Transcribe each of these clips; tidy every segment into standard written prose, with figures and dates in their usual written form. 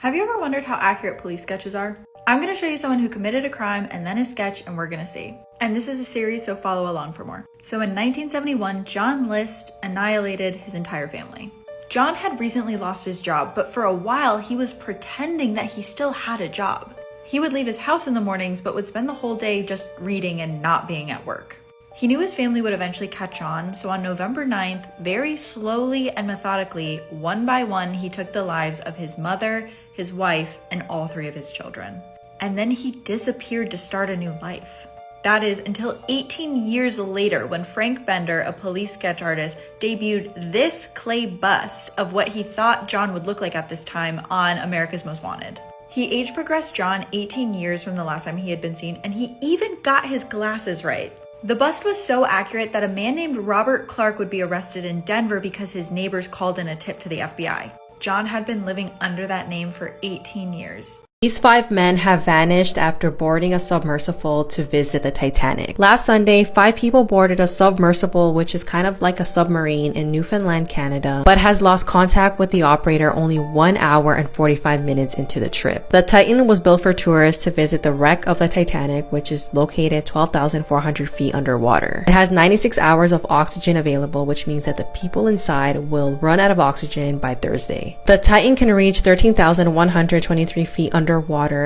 Have you ever wondered how accurate police sketches are? I'm going to show you someone who committed a crime and then a sketch, and we're going to see. And this is a series, so follow along for more. So in 1971, John List annihilated his entire family. John had recently lost his job, but for a while he was pretending that he still had a job. He would leave his house in the mornings, but would spend the whole day just reading and not being at work. He knew his family would eventually catch on, so on November 9th, very slowly and methodically, one by one, he took the lives of his mother, his wife, and all 3 of his children. And then he disappeared to start a new life. That is, until 18 years later, when Frank Bender, a police sketch artist, debuted this clay bust of what he thought John would look like at this time on America's Most Wanted. He age progressed John 18 years from the last time he had been seen, and he even got his glasses right. The bust was so accurate that a man named Robert Clark would be arrested in Denver because his neighbors called in a tip to the FBI. John had been living under that name for 18 years. These 5 men have vanished after boarding a submersible to visit the Titanic. Last Sunday, 5 people boarded a submersible, which is kind of like a submarine in Newfoundland, Canada, but has lost contact with the operator only 1 hour and 45 minutes into the trip. The Titan was built for tourists to visit the wreck of the Titanic, which is located 12,400 feet underwater. It has 96 hours of oxygen available, which means that the people inside will run out of oxygen by Thursday. The Titan can reach 13,123 feet underwater,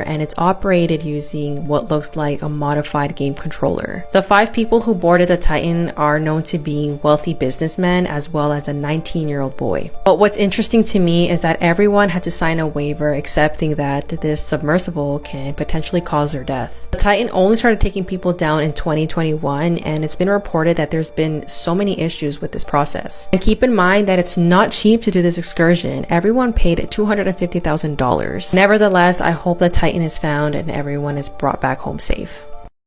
and it's operated using what looks like a modified game controller. The 5 people who boarded the Titan are known to be wealthy businessmen as well as a 19-year-old boy. But what's interesting to me is that everyone had to sign a waiver accepting that this submersible can potentially cause their death. The Titan only started taking people down in 2021, and it's been reported that there's been so many issues with this process. And keep in mind that it's not cheap to do this excursion. Everyone paid $250,000. Nevertheless, I hope the Titan is found and everyone is brought back home safe.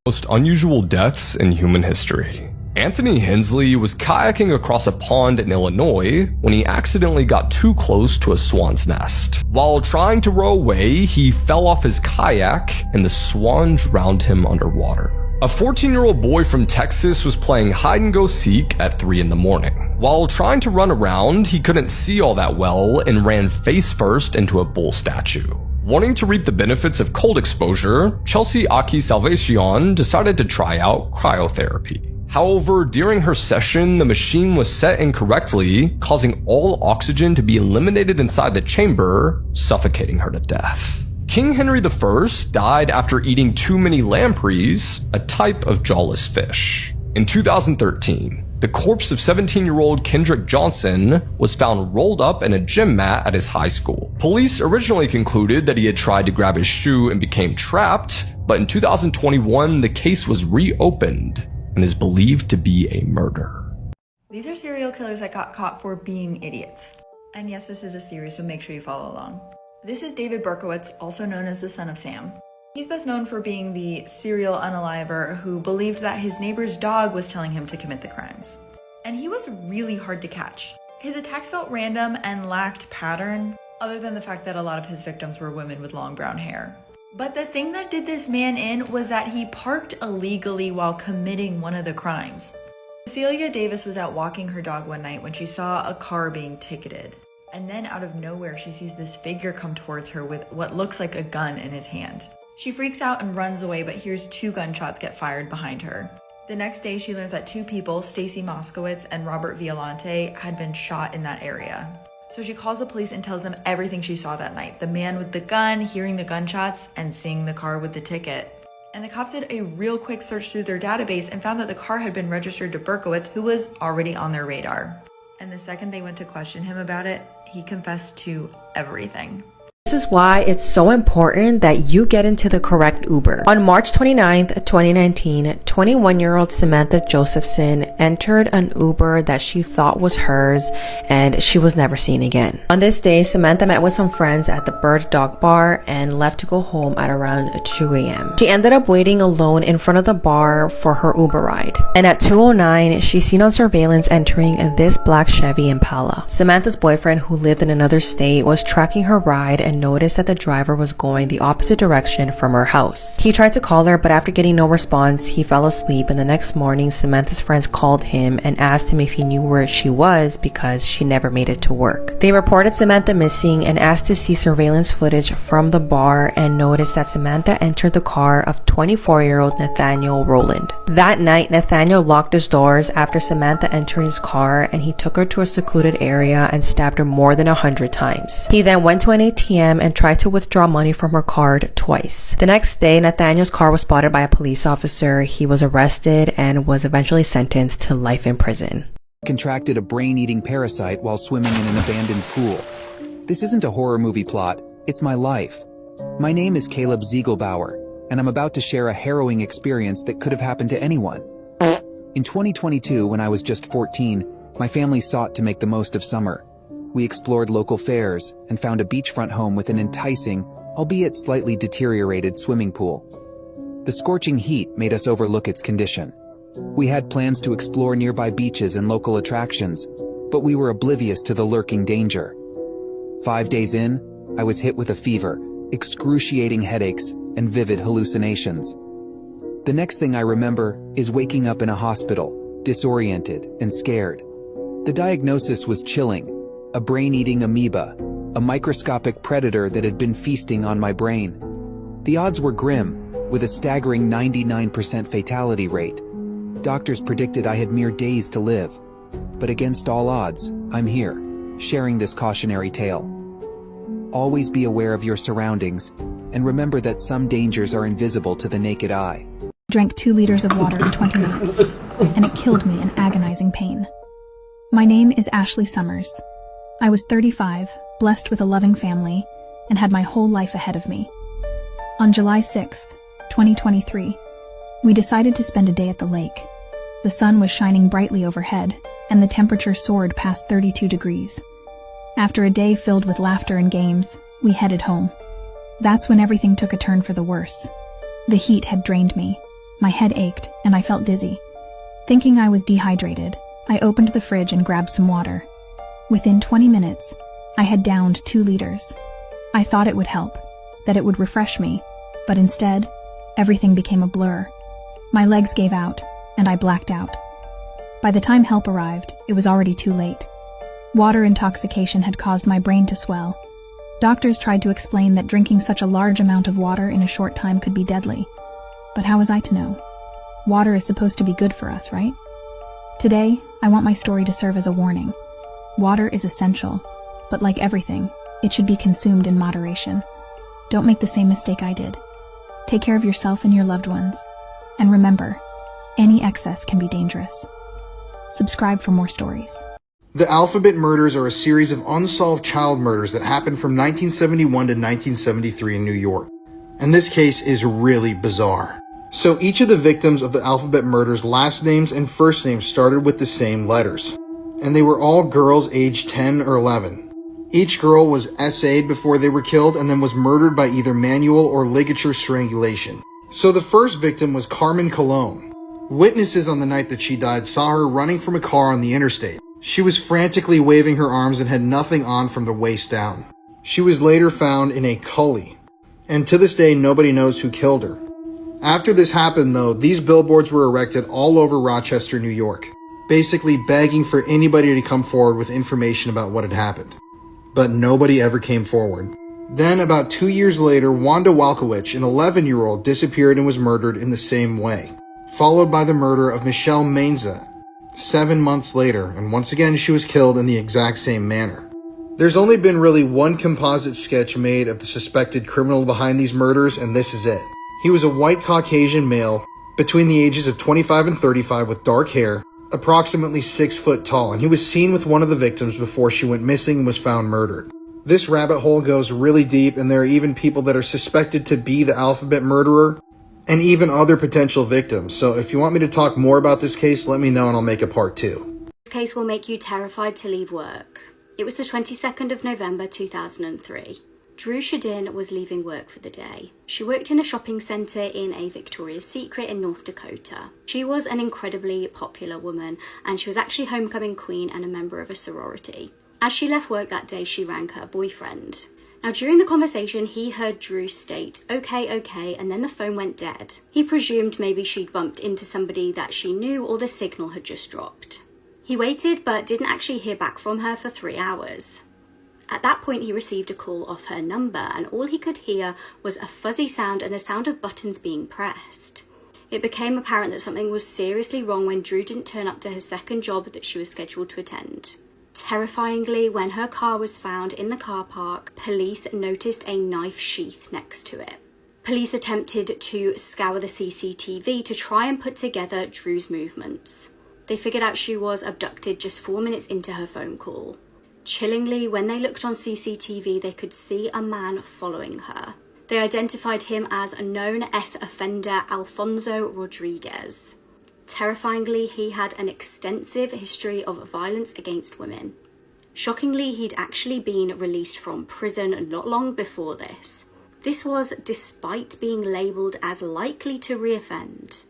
Most unusual deaths in human history. Anthony Hensley was kayaking across a pond in Illinois when he accidentally got too close to a swan's nest. While trying to row away, he fell off his kayak and the swan drowned him underwater. A 14-year-old boy from Texas was playing hide-and-go-seek at 3 in the morning. While trying to run around, he couldn't see all that well and ran face-first into a bull statue. Wanting to reap the benefits of cold exposure, Chelsea Aki Salvacion decided to try out cryotherapy. However, during her session, the machine was set incorrectly, causing all oxygen to be eliminated inside the chamber, suffocating her to death. King Henry I died after eating too many lampreys, a type of jawless fish. In 2013, the corpse of 17-year-old Kendrick Johnson was found rolled up in a gym mat at his high school. Police originally concluded that he had tried to grab his shoe and became trapped, but in 2021, the case was reopened and is believed to be a murder. These are serial killers that got caught for being idiots. And yes, this is a series, so make sure you follow along. This is David Berkowitz, also known as the Son of Sam. He's best known for being the serial unaliver who believed that his neighbor's dog was telling him to commit the crimes. And he was really hard to catch. His attacks felt random and lacked pattern, other than the fact that a lot of his victims were women with long brown hair. But the thing that did this man in was that he parked illegally while committing one of the crimes. Cecilia Davis was out walking her dog one night when she saw a car being ticketed. And then out of nowhere, she sees this figure come towards her with what looks like a gun in his hand. She freaks out and runs away, but hears 2 gunshots get fired behind her. The next day, she learns that 2 people, Stacy Moskowitz and Robert Violante, had been shot in that area. So she calls the police and tells them everything she saw that night. The man with the gun, hearing the gunshots, and seeing the car with the ticket. And the cops did a real quick search through their database and found that the car had been registered to Berkowitz, who was already on their radar. And the second they went to question him about it, he confessed to everything. This is why it's so important that you get into the correct Uber. On March 29th, 2019, 21-year-old Samantha Josephson entered an Uber that she thought was hers, and she was never seen again. On this day, Samantha met with some friends at the Bird Dog Bar and left to go home at around 2 a.m. She ended up waiting alone in front of the bar for her Uber ride. And at 2:09, she's seen on surveillance entering this black Chevy Impala. Samantha's boyfriend, who lived in another state, was tracking her ride and and noticed that the driver was going the opposite direction from her house. He tried to call her, but after getting no response, he fell asleep, and the next morning, Samantha's friends called him and asked him if he knew where she was because she never made it to work. They reported Samantha missing and asked to see surveillance footage from the bar and noticed that Samantha entered the car of 24-year-old Nathaniel Rowland. That night, Nathaniel locked his doors after Samantha entered his car, and he took her to a secluded area and stabbed her more than 100 times. He then went to an ATM and tried to withdraw money from her card twice. The next day, Nathaniel's car was spotted by a police officer. He was arrested and was eventually sentenced to life in prison. Contracted a brain-eating parasite while swimming in an abandoned pool. This isn't a horror movie plot, it's my life. My name is Caleb Ziegelbauer, and I'm about to share a harrowing experience that could have happened to anyone. In 2022, when I was just 14, my family sought to make the most of summer. We explored local fairs and found a beachfront home with an enticing, albeit slightly deteriorated swimming pool. The scorching heat made us overlook its condition. We had plans to explore nearby beaches and local attractions, but we were oblivious to the lurking danger. 5 days in, I was hit with a fever, excruciating headaches, and vivid hallucinations. The next thing I remember is waking up in a hospital, disoriented and scared. The diagnosis was chilling: a brain-eating amoeba, a microscopic predator that had been feasting on my brain. The odds were grim, with a staggering 99% fatality rate. Doctors predicted I had mere days to live. But against all odds, I'm here, sharing this cautionary tale. Always be aware of your surroundings, and remember that some dangers are invisible to the naked eye. Drank 2 liters of water in 20 minutes, and it killed me in agonizing pain. My name is Ashley Summers. I was 35, blessed with a loving family, and had my whole life ahead of me. On July 6th, 2023, we decided to spend a day at the lake. The sun was shining brightly overhead, and the temperature soared past 32 degrees. After a day filled with laughter and games, we headed home. That's when everything took a turn for the worse. The heat had drained me. My head ached, and I felt dizzy. Thinking I was dehydrated, I opened the fridge and grabbed some water. Within 20 minutes, I had downed 2 liters. I thought it would help, that it would refresh me, but instead, everything became a blur. My legs gave out, and I blacked out. By the time help arrived, it was already too late. Water intoxication had caused my brain to swell. Doctors tried to explain that drinking such a large amount of water in a short time could be deadly. But how was I to know? Water is supposed to be good for us, right? Today, I want my story to serve as a warning. Water is essential, but like everything, it should be consumed in moderation. Don't make the same mistake I did. Take care of yourself and your loved ones. And remember, any excess can be dangerous. Subscribe for more stories. The Alphabet Murders are a series of unsolved child murders that happened from 1971 to 1973 in New York. And this case is really bizarre. So each of the victims of the Alphabet Murders' last names and first names started with the same letters. And they were all girls aged 10 or 11. Each girl was essayed before they were killed and then was murdered by either manual or ligature strangulation. So the first victim was Carmen Colon. Witnesses on the night that she died saw her running from a car on the interstate. She was frantically waving her arms and had nothing on from the waist down. She was later found in a gully, and to this day nobody knows who killed her. After this happened though, these billboards were erected all over Rochester, New York, basically begging for anybody to come forward with information about what had happened. But nobody ever came forward. Then about 2 years later, Wanda Walkowicz, an 11-year-old, disappeared and was murdered in the same way, followed by the murder of Michelle Mainza 7 months later, and once again she was killed in the exact same manner. There's only been really one composite sketch made of the suspected criminal behind these murders, and this is it. He was a white Caucasian male between the ages of 25 and 35 with dark hair, approximately 6 foot tall, and he was seen with one of the victims before she went missing and was found murdered. This rabbit hole goes really deep, and there are even people that are suspected to be the Alphabet murderer, and even other potential victims. So if you want me to talk more about this case, let me know and I'll make a part 2. This case will make you terrified to leave work. It was the 22nd of November 2003. Drew Shadin was leaving work for the day. She worked in a shopping centre in a Victoria's Secret in North Dakota. She was an incredibly popular woman, and she was actually homecoming queen and a member of a sorority. As she left work that day, she rang her boyfriend. Now, during the conversation, he heard Drew state, "Okay, okay," and then the phone went dead. He presumed maybe she'd bumped into somebody that she knew or the signal had just dropped. He waited but didn't actually hear back from her for 3 hours. At that point, he received a call off her number, and all he could hear was a fuzzy sound and the sound of buttons being pressed. It became apparent that something was seriously wrong when Drew didn't turn up to her second job that she was scheduled to attend. Terrifyingly, when her car was found in the car park, police noticed a knife sheath next to it. Police attempted to scour the CCTV to try and put together Drew's movements. They figured out she was abducted just 4 minutes into her phone call. Chillingly, when they looked on CCTV, they could see a man following her. They identified him as a known offender Alfonso Rodriguez. Terrifyingly, he had an extensive history of violence against women. Shockingly, he'd actually been released from prison not long before this. This was despite being labelled as likely to reoffend.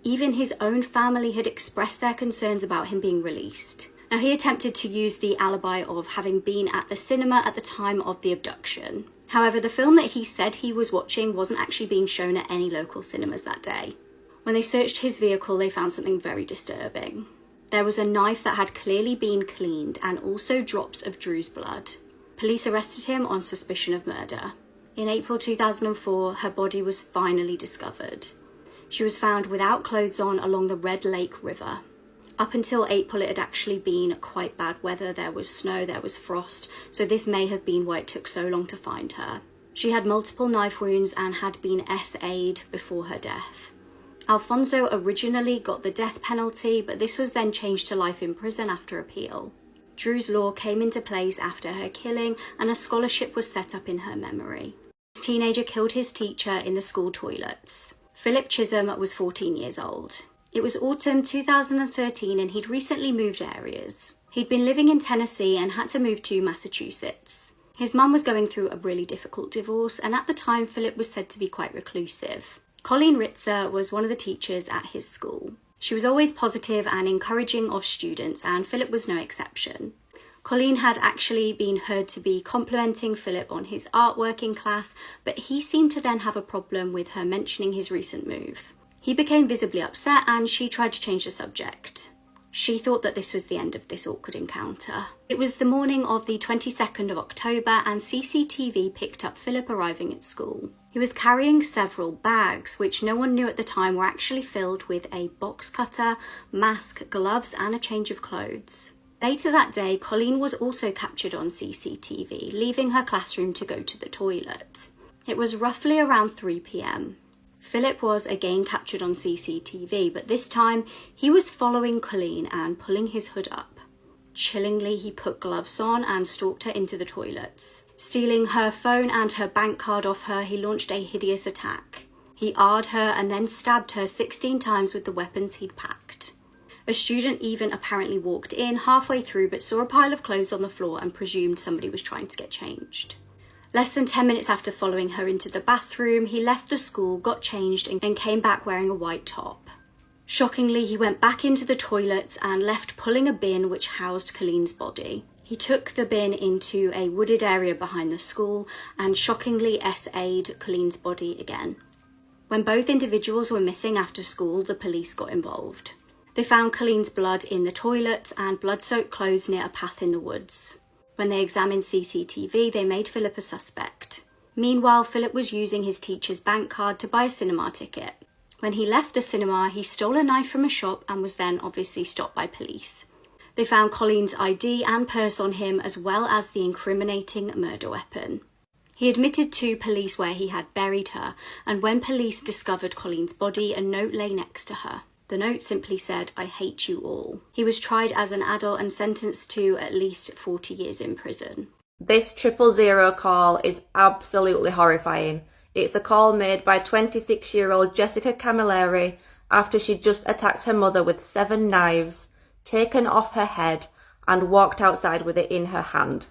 Even his own family had expressed their concerns about him being released. Now, he attempted to use the alibi of having been at the cinema at the time of the abduction. However, the film that he said he was watching wasn't actually being shown at any local cinemas that day. When they searched his vehicle, they found something very disturbing. There was a knife that had clearly been cleaned and also drops of Drew's blood. Police arrested him on suspicion of murder. In April 2004, her body was finally discovered. She was found without clothes on along the Red Lake River. Up until April, it had actually been quite bad weather. There was snow, there was frost, so this may have been why it took so long to find her. She had multiple knife wounds and had been SA'd before her death. Alfonso originally got the death penalty, but this was then changed to life in prison after appeal. Drew's law came into place after her killing, and a scholarship was set up in her memory. This teenager killed his teacher in the school toilets. Philip Chisholm was 14 years old. It was autumn 2013 and he'd recently moved areas. He'd been living in Tennessee and had to move to Massachusetts. His mum was going through a really difficult divorce, and at the time Philip was said to be quite reclusive. Colleen Ritzer was one of the teachers at his school. She was always positive and encouraging of students, and Philip was no exception. Colleen had actually been heard to be complimenting Philip on his artwork in class, but he seemed to then have a problem with her mentioning his recent move. He became visibly upset and she tried to change the subject. She thought that this was the end of this awkward encounter. It was the morning of the 22nd of October and CCTV picked up Philip arriving at school. He was carrying several bags, which no one knew at the time were actually filled with a box cutter, mask, gloves and a change of clothes. Later that day, Colleen was also captured on CCTV, leaving her classroom to go to the toilet. It was roughly around 3 p.m. Philip was again captured on CCTV, but this time he was following Colleen and pulling his hood up. Chillingly, he put gloves on and stalked her into the toilets. Stealing her phone and her bank card off her, he launched a hideous attack. He AR'd her and then stabbed her 16 times with the weapons he'd packed. A student even apparently walked in halfway through but saw a pile of clothes on the floor and presumed somebody was trying to get changed. Less than 10 minutes after following her into the bathroom, he left the school, got changed and came back wearing a white top. Shockingly, he went back into the toilets and left pulling a bin which housed Colleen's body. He took the bin into a wooded area behind the school and shockingly SA'd Colleen's body again. When both individuals were missing after school, the police got involved. They found Colleen's blood in the toilets and blood-soaked clothes near a path in the woods. When they examined CCTV, they made Philip a suspect. Meanwhile, Philip was using his teacher's bank card to buy a cinema ticket. When he left the cinema, he stole a knife from a shop and was then obviously stopped by police. They found Colleen's ID and purse on him, as well as the incriminating murder weapon. He admitted to police where he had buried her, and when police discovered Colleen's body, a note lay next to her. The note simply said, "I hate you all." He was tried as an adult and sentenced to at least 40 years in prison. This 000 call is absolutely horrifying. It's a call made by 26-year-old Jessica Camilleri after she'd just attacked her mother with 7 knives, taken off her head, and walked outside with it in her hand.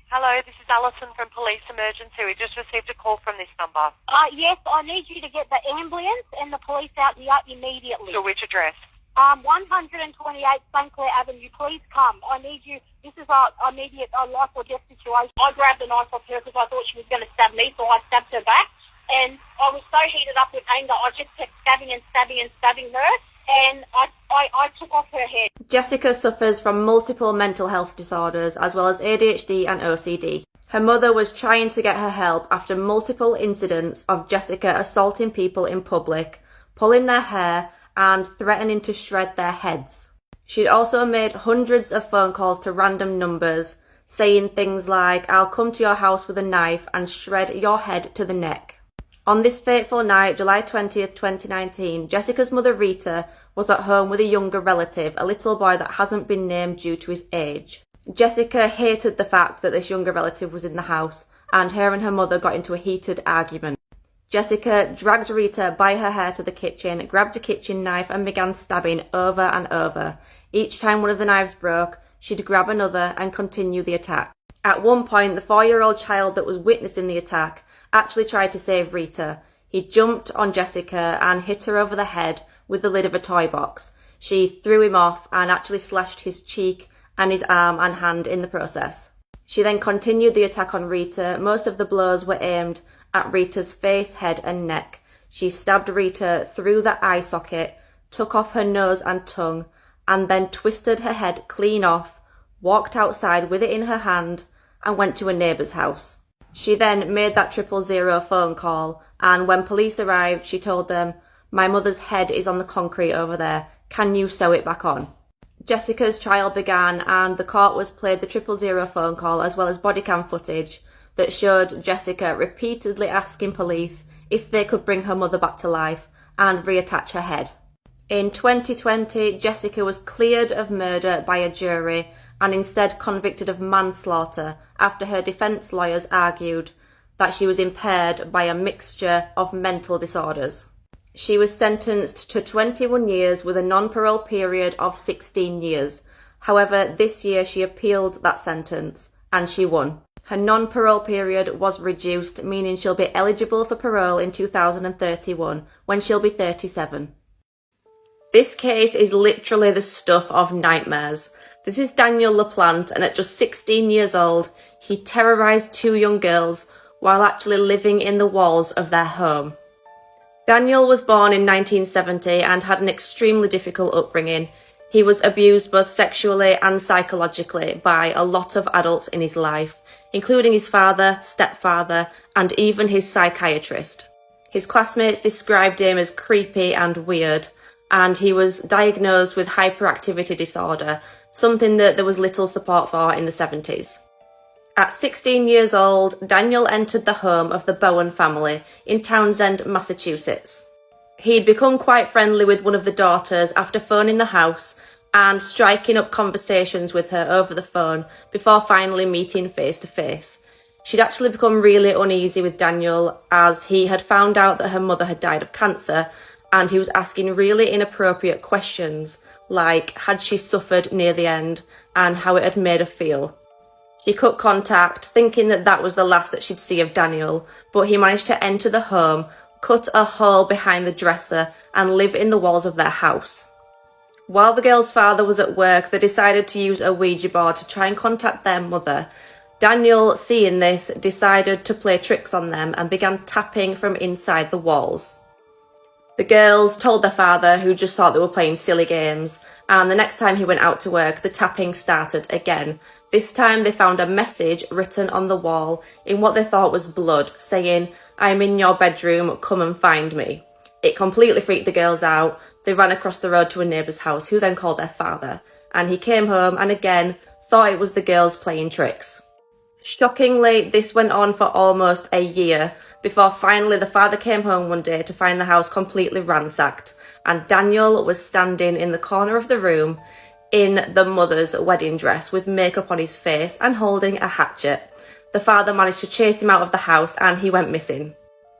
Hello, this is Alison from Police Emergency. We just received a call from this number. Yes, I need you to get the ambulance and the police out here immediately. To which address? 128 St. Clair Avenue, please come. I need you. This is an immediate life or death situation. I grabbed the knife off her because I thought she was going to stab me, so I stabbed her back. And I was so heated up with anger, I just kept stabbing and stabbing and stabbing her, and I took off her head. Jessica suffers from multiple mental health disorders as well as ADHD and OCD. Her mother was trying to get her help after multiple incidents of Jessica assaulting people in public, pulling their hair, and threatening to shred their heads. She'd also made hundreds of phone calls to random numbers, saying things like, "I'll come to your house with a knife and shred your head to the neck." On this fateful night, July 20th, 2019, Jessica's mother Rita was at home with a younger relative, a little boy that hasn't been named due to his age. Jessica hated the fact that this younger relative was in the house, and her and her mother got into a heated argument. Jessica dragged Rita by her hair to the kitchen, grabbed a kitchen knife and began stabbing over and over. Each time one of the knives broke, she'd grab another and continue the attack. At one point, the 4-year-old child that was witnessing the attack actually tried to save Rita. He jumped on Jessica and hit her over the head with the lid of a toy box. She threw him off and actually slashed his cheek and his arm and hand in the process. She then continued the attack on Rita. Most of the blows were aimed at Rita's face, head and neck. She stabbed Rita through the eye socket, took off her nose and tongue, and then twisted her head clean off, walked outside with it in her hand, and went to a neighbour's house. She then made that 000 phone call, and when police arrived, she told them, "My mother's head is on the concrete over there. Can you sew it back on?" Jessica's trial began, and the court was played the 000 phone call as well as body cam footage that showed Jessica repeatedly asking police if they could bring her mother back to life and reattach her head. In 2020, Jessica was cleared of murder by a jury and instead convicted of manslaughter after her defence lawyers argued that she was impaired by a mixture of mental disorders. She was sentenced to 21 years with a non-parole period of 16 years. However, this year she appealed that sentence and she won. Her non-parole period was reduced, meaning she'll be eligible for parole in 2031 when she'll be 37. This case is literally the stuff of nightmares. This is Daniel LaPlante, and at just 16 years old, he terrorised 2 young girls while actually living in the walls of their home. Daniel was born in 1970 and had an extremely difficult upbringing. He was abused both sexually and psychologically by a lot of adults in his life, including his father, stepfather, and even his psychiatrist. His classmates described him as creepy and weird, and he was diagnosed with hyperactivity disorder, something that there was little support for in the 70s. At 16 years old, Daniel entered the home of the Bowen family in Townsend, Massachusetts. He'd become quite friendly with one of the daughters after phoning the house and striking up conversations with her over the phone before finally meeting face to face. She'd actually become really uneasy with Daniel as he had found out that her mother had died of cancer, and he was asking really inappropriate questions like had she suffered near the end and how it had made her feel. She cut contact, thinking that that was the last that she'd see of Daniel, but he managed to enter the home, cut a hole behind the dresser, and live in the walls of their house. While the girl's father was at work, they decided to use a Ouija board to try and contact their mother. Daniel, seeing this, decided to play tricks on them and began tapping from inside the walls. The girls told their father, who just thought they were playing silly games, and the next time he went out to work, the tapping started again. This time they found a message written on the wall in what they thought was blood, saying, "I'm in your bedroom, come and find me." It completely freaked the girls out. They ran across the road to a neighbour's house, who then called their father, and he came home and again thought it was the girls playing tricks. Shockingly, this went on for almost a year, before finally the father came home one day to find the house completely ransacked, and Daniel was standing in the corner of the room in the mother's wedding dress with makeup on his face and holding a hatchet. The father managed to chase him out of the house and he went missing.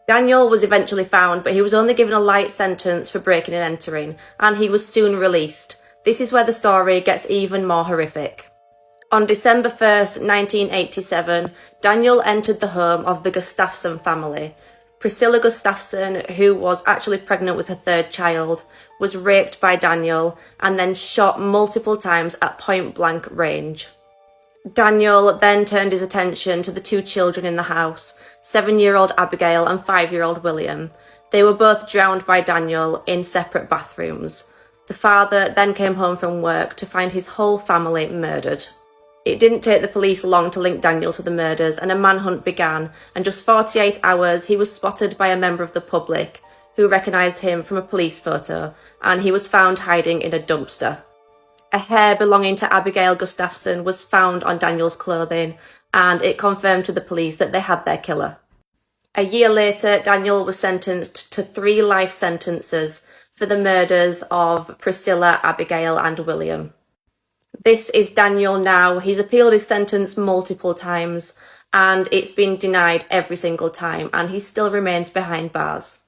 Daniel was eventually found, but he was only given a light sentence for breaking and entering, and he was soon released. This is where the story gets even more horrific. On December 1st, 1987, Daniel entered the home of the Gustafson family. Priscilla Gustafson, who was actually pregnant with her third child, was raped by Daniel and then shot multiple times at point-blank range. Daniel then turned his attention to the two children in the house, 7-year-old Abigail and 5-year-old William. They were both drowned by Daniel in separate bathrooms. The father then came home from work to find his whole family murdered. It didn't take the police long to link Daniel to the murders, and a manhunt began, and just 48 hours he was spotted by a member of the public who recognised him from a police photo, and he was found hiding in a dumpster. A hair belonging to Abigail Gustafson was found on Daniel's clothing, and it confirmed to the police that they had their killer. A year later, Daniel was sentenced to 3 life sentences for the murders of Priscilla, Abigail and William. This is Daniel now. He's appealed his sentence multiple times and it's been denied every single time, and he still remains behind bars.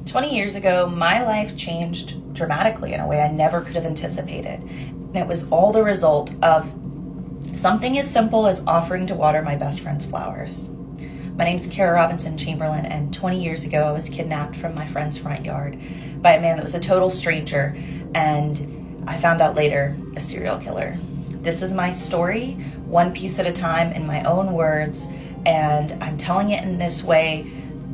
20 years ago, my life changed dramatically in a way I never could have anticipated. And it was all the result of something as simple as offering to water my best friend's flowers. My name's Kara Robinson Chamberlain, and 20 years ago I was kidnapped from my friend's front yard by a man that was a total stranger, and I found out later, a serial killer. This is my story, one piece at a time in my own words, and I'm telling it in this way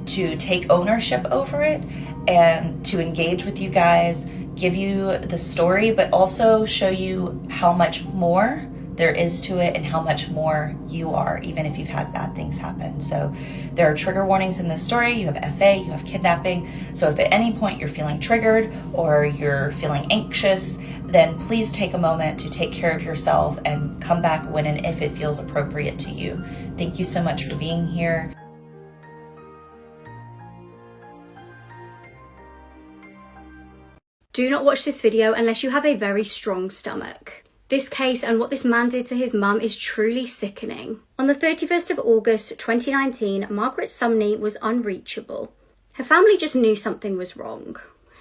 to take ownership over it and to engage with you guys, give you the story, but also show you how much more there is to it and how much more you are, even if you've had bad things happen. So there are trigger warnings in this story. You have SA, you have kidnapping. So if at any point you're feeling triggered or you're feeling anxious, then please take a moment to take care of yourself and come back when and if it feels appropriate to you. Thank you so much for being here. Do not watch this video unless you have a very strong stomach. This case and what this man did to his mum is truly sickening. On the 31st of August 2019, Margaret Sumney was unreachable. Her family just knew something was wrong.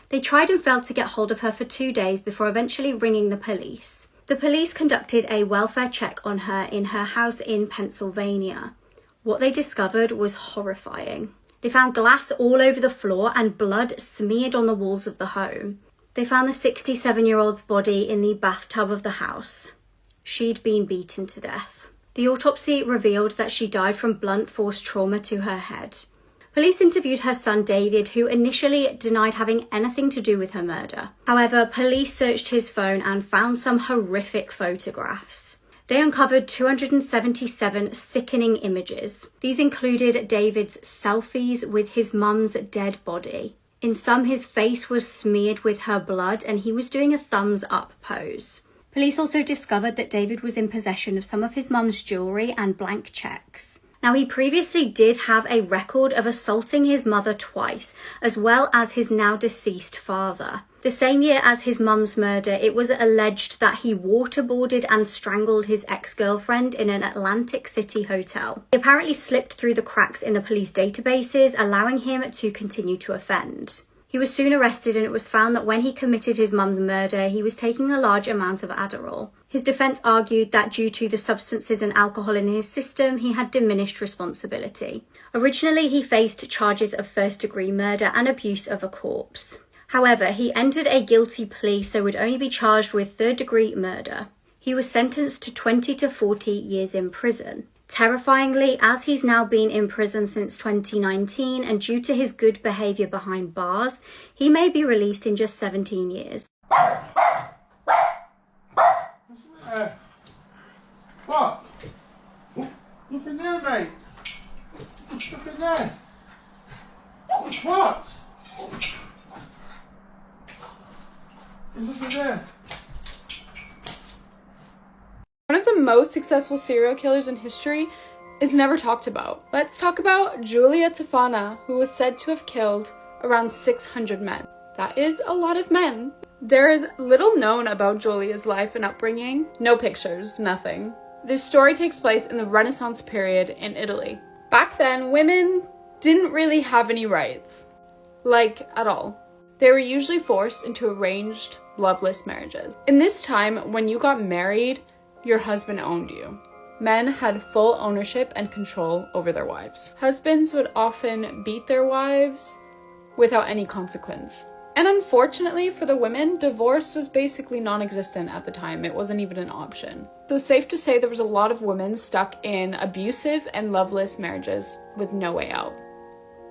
They tried and failed to get hold of her for 2 days before eventually ringing the police. The police conducted a welfare check on her in her house in Pennsylvania. What they discovered was horrifying. They found glass all over the floor and blood smeared on the walls of the home. They found the 67-year-old's body in the bathtub of the house. She'd been beaten to death. The autopsy revealed that she died from blunt force trauma to her head. Police interviewed her son David, who initially denied having anything to do with her murder. However, police searched his phone and found some horrific photographs. They uncovered 277 sickening images. These included David's selfies with his mum's dead body. In some, his face was smeared with her blood and he was doing a thumbs up pose. Police also discovered that David was in possession of some of his mum's jewellery and blank cheques. Now, he previously did have a record of assaulting his mother twice, as well as his now deceased father. The same year as his mum's murder, it was alleged that he waterboarded and strangled his ex-girlfriend in an Atlantic City hotel. He apparently slipped through the cracks in the police databases, allowing him to continue to offend. He was soon arrested, and it was found that when he committed his mum's murder, he was taking a large amount of Adderall. His defence argued that due to the substances and alcohol in his system, he had diminished responsibility. Originally, he faced charges of first-degree murder and abuse of a corpse. However, he entered a guilty plea, so would only be charged with third-degree murder. He was sentenced to 20 to 40 years in prison. Terrifyingly, as he's now been in prison since 2019, and due to his good behaviour behind bars, he may be released in just 17 years. What? Nothing there, mate. Nothing there. What? There's nothing there. One of the most successful serial killers in history is never talked about. Let's talk about Julia Tofana, who was said to have killed around 600 men. That is a lot of men. There is little known about Julia's life and upbringing. No pictures, nothing. This story takes place in the Renaissance period in Italy. Back then, women didn't really have any rights. Like, at all. They were usually forced into arranged, loveless marriages. In this time, when you got married, your husband owned you. Men had full ownership and control over their wives. Husbands would often beat their wives without any consequence. And unfortunately for the women, divorce was basically non-existent at the time. It wasn't even an option. So safe to say there was a lot of women stuck in abusive and loveless marriages with no way out.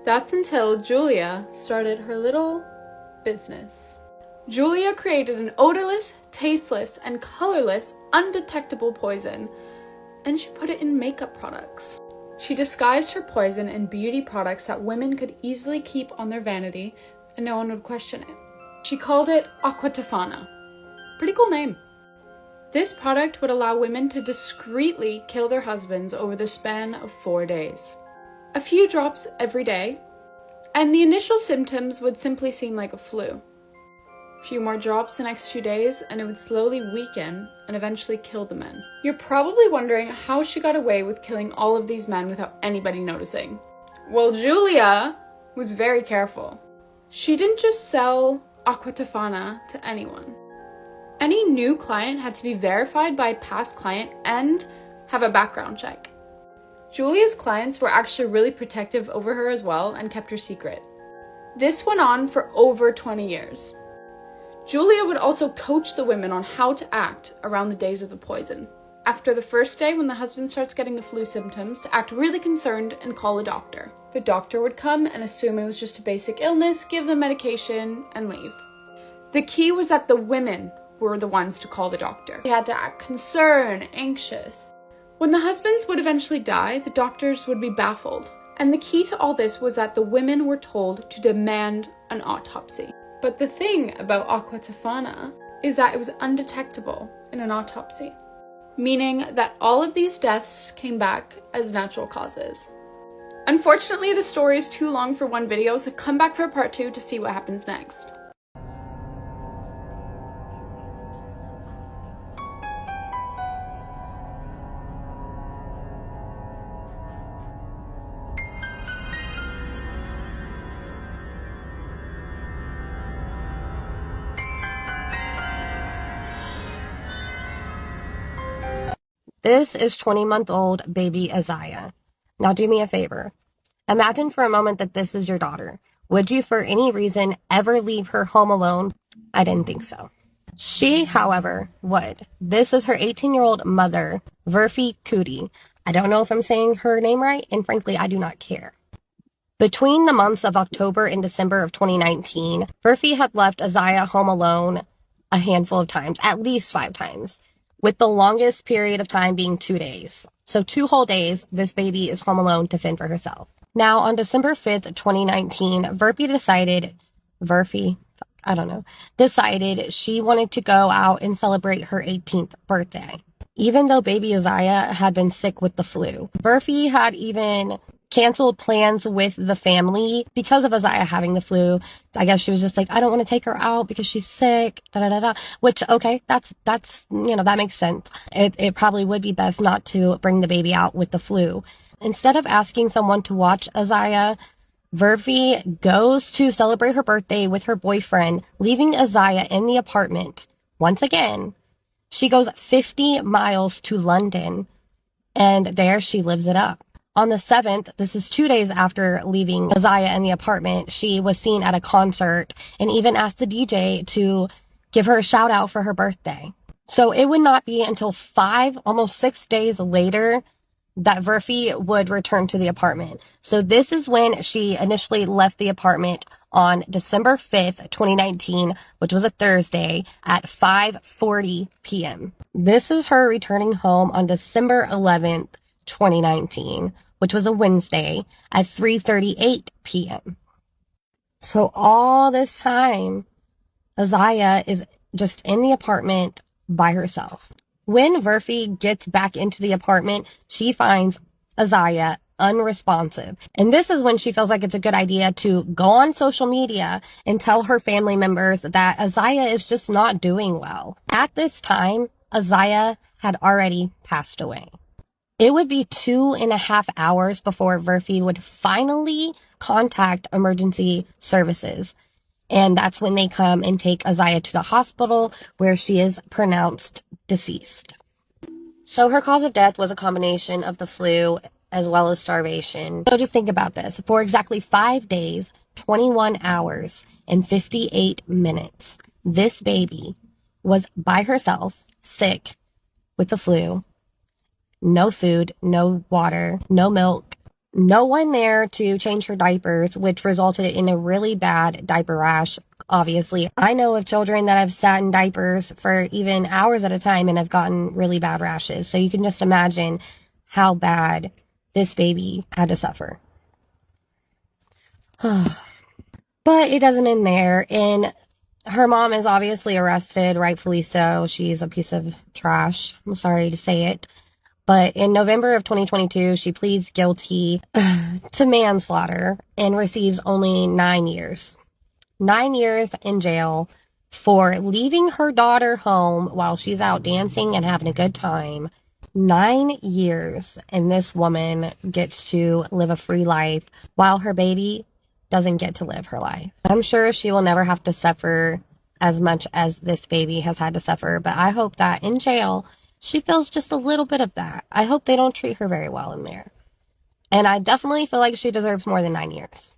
That's until Julia started her little business. Julia created an odorless, tasteless, and colorless, undetectable poison, and she put it in makeup products. She disguised her poison in beauty products that women could easily keep on their vanity and no one would question it. She called it Aqua Tofana. Pretty cool name. This product would allow women to discreetly kill their husbands over the span of 4 days. A few drops every day, and the initial symptoms would simply seem like a flu. A few more drops the next few days, and it would slowly weaken and eventually kill the men. You're probably wondering how she got away with killing all of these men without anybody noticing. Well, Julia was very careful. She didn't just sell Aqua Tofana to anyone. Any new client had to be verified by a past client and have a background check. Julia's clients were actually really protective over her as well and kept her secret. This went on for over 20 years. Julia would also coach the women on how to act around the days of the poison. After the first day, when the husband starts getting the flu symptoms, to act really concerned and call a doctor. The doctor would come and assume it was just a basic illness, give them medication, and leave. The key was that the women were the ones to call the doctor. They had to act concerned, anxious. When the husbands would eventually die, the doctors would be baffled. And the key to all this was that the women were told to demand an autopsy. But the thing about Aqua Tofana is that it was undetectable in an autopsy, meaning that all of these deaths came back as natural causes. Unfortunately, the story is too long for one video, so come back for part 2 to see what happens next. This is 20-month-old baby Isaiah. Now do me a favor. Imagine for a moment that this is your daughter. Would you for any reason ever leave her home alone? I didn't think so. She, however, would. This is her 18-year-old mother, Verfi Cootie. I don't know if I'm saying her name right, and frankly, I do not care. Between the months of October and December of 2019, Verfi had left Isaiah home alone a handful of times, at least 5 times, with the longest period of time being 2 days. So 2 whole days, this baby is home alone to fend for herself. Now, on December 5th, 2019, decided she wanted to go out and celebrate her 18th birthday, even though baby Isaiah had been sick with the flu. Verfi had even canceled plans with the family because of Isaiah having the flu. I guess she was just like, I don't want to take her out because she's sick, which, okay, that's, that makes sense. It probably would be best not to bring the baby out with the flu. Instead of asking someone to watch Isaiah, Verfi goes to celebrate her birthday with her boyfriend, leaving Isaiah in the apartment. Once again, she goes 50 miles to London, and there she lives it up. On the 7th, this is 2 days after leaving Isaiah in the apartment, she was seen at a concert and even asked the DJ to give her a shout out for her birthday. So it would not be until 5, almost 6 days later that Verfi would return to the apartment. So this is when she initially left the apartment on December 5th, 2019, which was a Thursday at 5:40 p.m. This is her returning home on December 11th, 2019, which was a Wednesday at 3:38 p.m. So all this time, Isaiah is just in the apartment by herself. When Verfi gets back into the apartment, she finds Isaiah unresponsive. And this is when she feels like it's a good idea to go on social media and tell her family members that Isaiah is just not doing well. At this time, Isaiah had already passed away. It would be 2.5 hours before Verfi would finally contact emergency services. And that's when they come and take Isaiah to the hospital, where she is pronounced deceased. So her cause of death was a combination of the flu as well as starvation. So just think about this. For exactly 5 days, 21 hours, and 58 minutes, this baby was by herself, sick, with the flu, no food, no water, no milk, no one there to change her diapers, which resulted in a really bad diaper rash. Obviously, I know of children that have sat in diapers for even hours at a time and have gotten really bad rashes. So you can just imagine how bad this baby had to suffer. But it doesn't end there. And her mom is obviously arrested, rightfully so. She's a piece of trash. I'm sorry to say it. But in November of 2022, she pleads guilty to manslaughter and receives only 9 years. 9 years in jail for leaving her daughter home while she's out dancing and having a good time. 9 years, and this woman gets to live a free life while her baby doesn't get to live her life. I'm sure she will never have to suffer as much as this baby has had to suffer, but I hope that in jail, she feels just a little bit of that. I hope they don't treat her very well in there. And I definitely feel like she deserves more than 9 years.